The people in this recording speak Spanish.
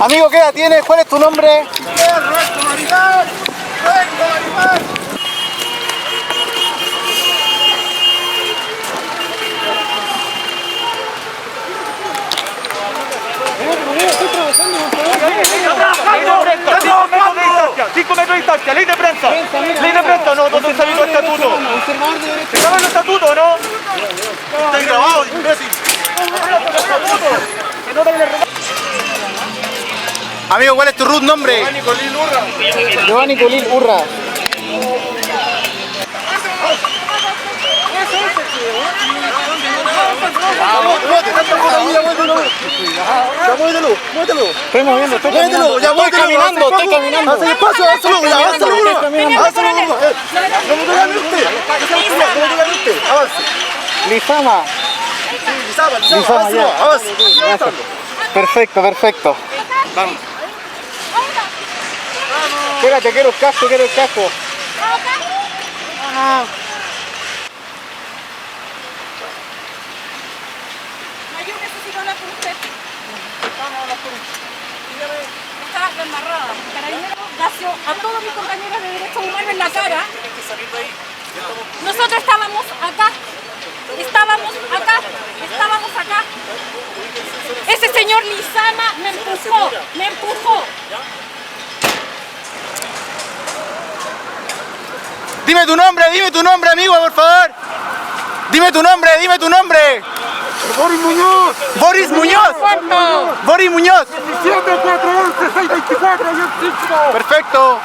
Amigo, ¿qué edad tienes? ¿Cuál es tu nombre? Cinco metros de distancia, ley de prensa. Ley de prensa, no, ¿dónde está el estatuto? ¿Estaba el estatuto o no? Está grabado, imbécil. Amigo, ¿cuál es tu root nombre? Giovanni Colil Urra. Estoy moviendo, estoy caminando. Estoy caminando. Haz espacio, hazlo, no me toca usted. Avance. Lizama, ya. Avance. Perfecto. Vamos. Espérate, quiero el casco. Yo necesito hablar con usted. Está embarrada. Carabinero gaseó a todos mis compañeros de derechos humanos en la cara. Nosotros estábamos acá. Ese señor Lizama me empujó. Dime tu nombre, amigo, por favor. Dime tu nombre. Boris Muñoz. ¿Cuánto? Boris Muñoz. 17, 4, 11, 6, 24, 18. Perfecto.